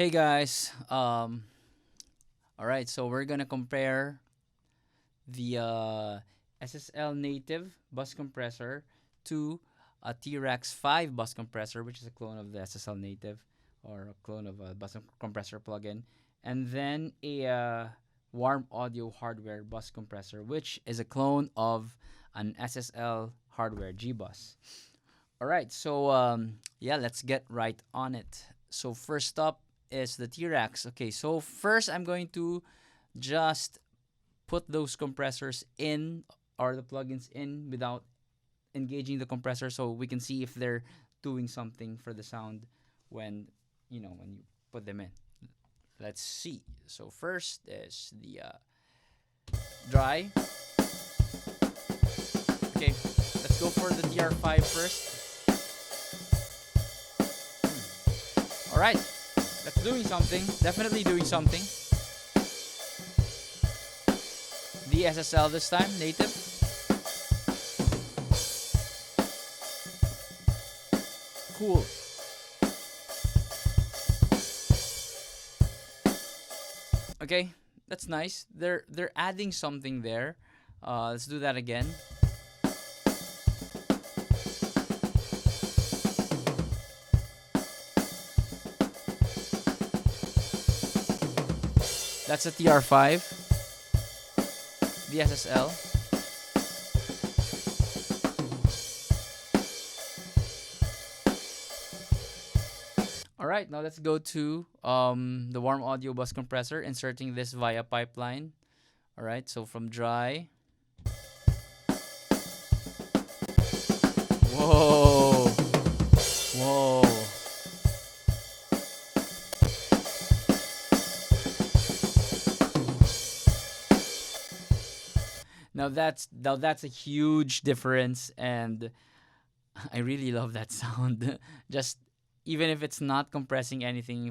Hey guys, all right, so we're gonna compare the SSL Native bus compressor to a T-Rex 5 bus compressor, which is a clone of the SSL Native or a clone of a bus compressor plugin, and then a warm audio hardware bus compressor, which is a clone of an SSL hardware Gbus. All right, so yeah, let's get right on it. So first up is the T-Rex. Okay, so first I'm going to just put those compressors in or the plugins in without engaging the compressor so we can see if they're doing something for the sound when when you put them in. Let's see. So first is the dry. Okay, let's go for the TR5 first. All right, that's doing something. Definitely doing something. The SSL this time, native. Cool. Okay, that's nice. They're adding something there. Let's do that again. That's a TR5. The SSL. Alright, now let's go to the warm audio bus compressor, inserting this via pipeline. Alright, so from dry. Whoa! Whoa! Now that's a huge difference, and I really love that sound. Just even if it's not compressing anything,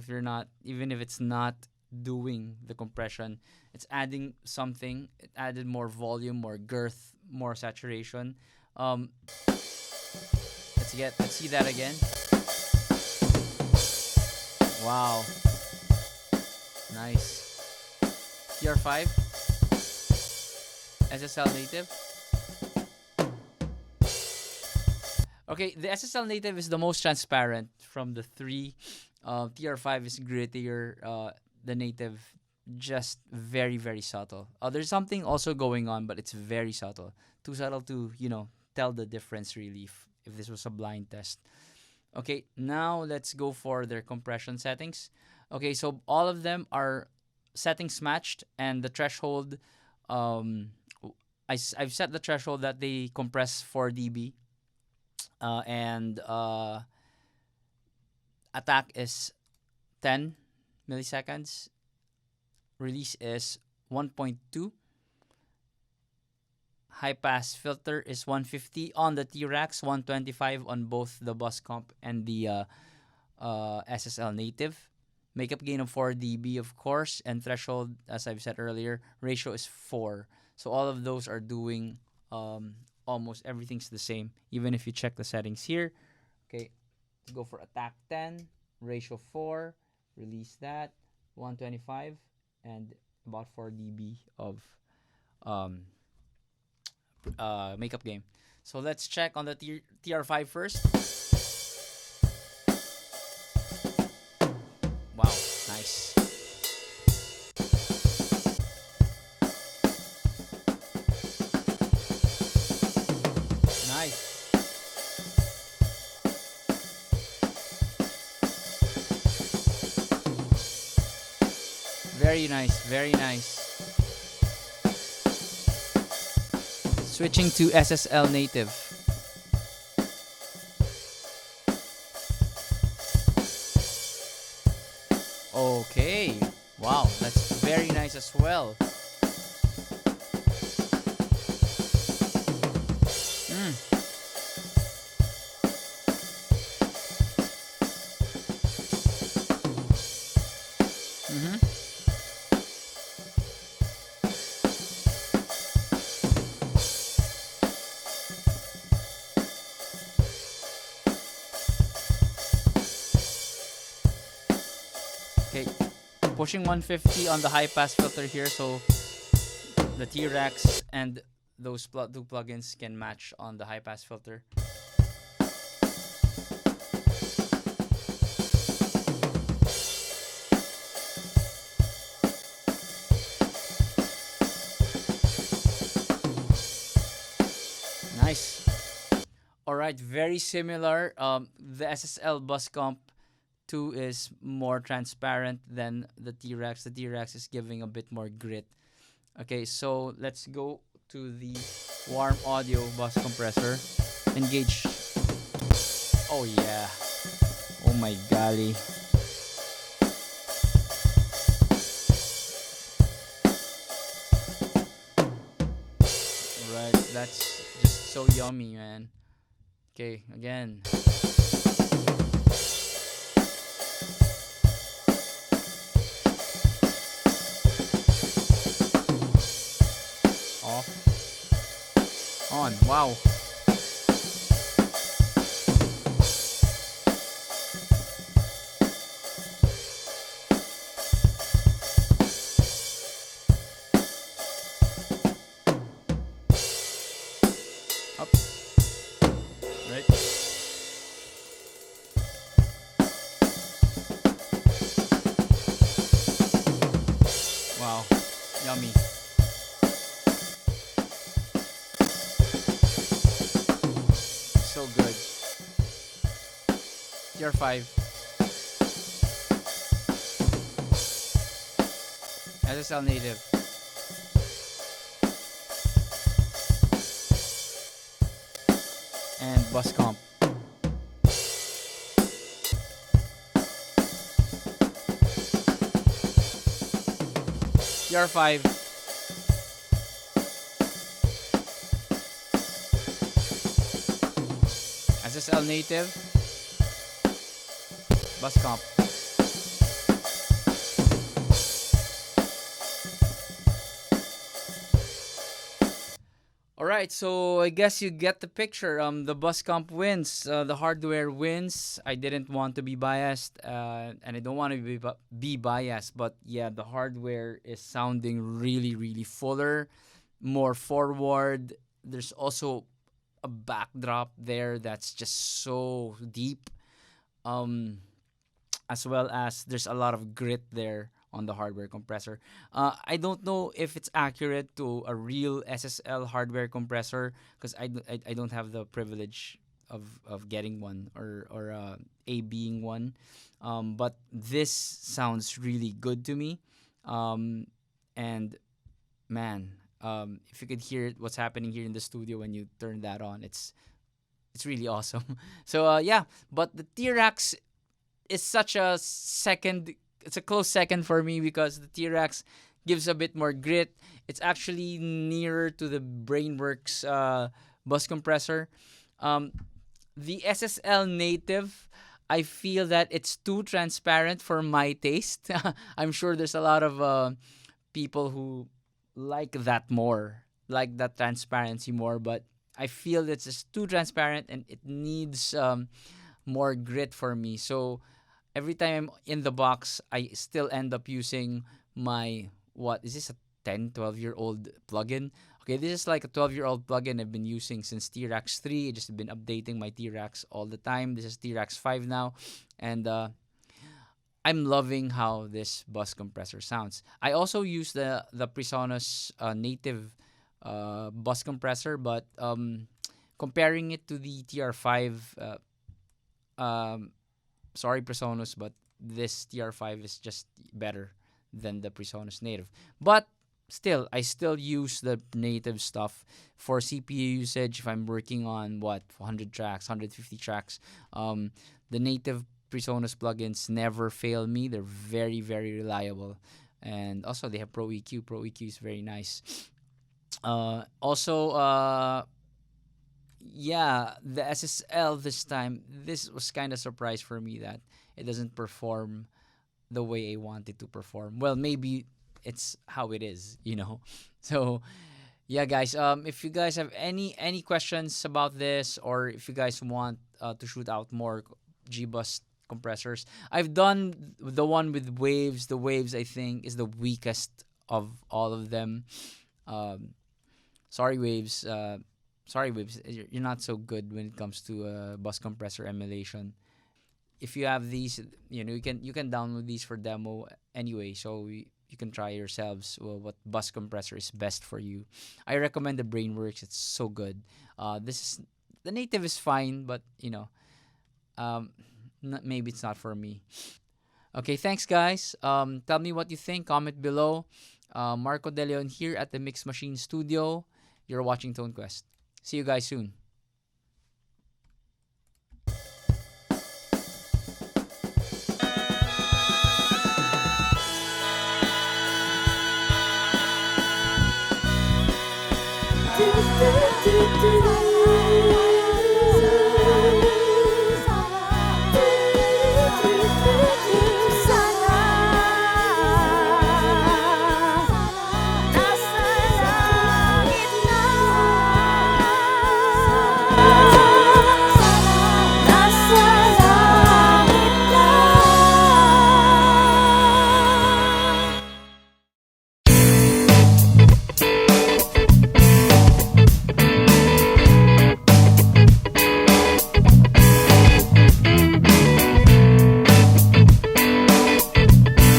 even if it's not doing the compression, it's adding something. It added more volume, more girth, more saturation. Um, let's see that again. Wow, nice. TR5 SSL native. Okay, the SSL native is the most transparent from the three. TR5 is grittier. The native, just very, very subtle. There's something also going on, but it's very subtle. Too subtle to, tell the difference really if this was a blind test. Okay, now let's go for their compression settings. Okay, so all of them are settings matched, and the threshold, um, I've set the threshold that they compress 4 dB. And attack is 10 milliseconds. Release is 1.2. High pass filter is 150 on the T-Rex, 125 on both the Bus Comp and the SSL Native. Makeup gain of 4 dB, of course, and threshold, as I've said earlier, ratio is 4. So all of those are doing almost everything's the same, even if you check the settings here. Okay, let's go for attack 10, ratio 4, release that, 125, and about 4 dB of makeup gain. So let's check on the TR5 first. Wow, nice. Nice. Very nice, very nice. Switching to SSL Native. Okay. Wow, that's very nice as well. Okay, pushing 150 on the high pass filter here, so the T-Rex and those two plugins can match on the high pass filter. Nice. All right, very similar. The SSL Bus Comp 2 is more transparent than the T-Rex. The T-Rex is giving a bit more grit. Okay, so let's go to the warm audio bus compressor. Engage. Oh yeah. Oh my golly. Right, that's just so yummy, man. Okay, again. Off. On. Wow. Up. Right. Wow. Yummy. So good. Tier 5. SSL Native. And Bus Comp. Tier 5. SSL Native. Bus Comp. Alright, so I guess you get the picture. The bus comp wins. The hardware wins. I didn't want to be biased, and I don't want to be biased, but yeah, the hardware is sounding really, really fuller, more forward. There's also a backdrop there that's just so deep. Um, as well as there's a lot of grit there on the hardware compressor. I don't know if it's accurate to a real SSL hardware compressor because I don't have the privilege of getting one or a being one. But this sounds really good to me. And man, if you could hear what's happening here in the studio when you turn that on, it's really awesome. So yeah, but the T-Rex is such a second. It's a close second for me because the T-Rex gives a bit more grit. It's actually nearer to the Brainworks bus compressor. Um, the SSL Native, I feel that it's too transparent for my taste. I'm sure there's a lot of people who like that more, like that transparency more, but I feel it's just too transparent and it needs more grit for me. So every time I'm in the box, I still end up using my, what is this, a 10, 12-year old plugin? Okay, this is like a 12-year-old plugin I've been using since T-Rex 3. I just been updating my T-Rex all the time. This is T-Rex 5 now. And I'm loving how this bus compressor sounds. I also use the PreSonus native bus compressor, but comparing it to the TR5, sorry PreSonus, but this TR5 is just better than the PreSonus native. But still, I still use the native stuff for CPU usage if I'm working on 100 tracks, 150 tracks. The native PreSonus plugins never fail me. They're very, very reliable. And also, they have Pro EQ. Pro EQ is very nice. Also, yeah, the SSL this time, this was kind of surprise for me that it doesn't perform the way I want it to perform. Well, maybe it's how it is, you know. So, yeah, guys. If you guys have any questions about this, or if you guys want to shoot out more Gbus compressors. I've done the one with waves. The waves, I think, is the weakest of all of them. Um, sorry, waves. Sorry, waves. You're not so good when it comes to bus compressor emulation. If you have these, you can download these for demo anyway. So you can try yourselves what bus compressor is best for you. I recommend the Brainworks. It's so good. This is the native is fine, but um, maybe it's not for me. Okay, thanks guys. Tell me what you think. Comment below. Marco De Leon here at the Mix Machine Studio. You're watching Tone Quest. See you guys soon. do do do do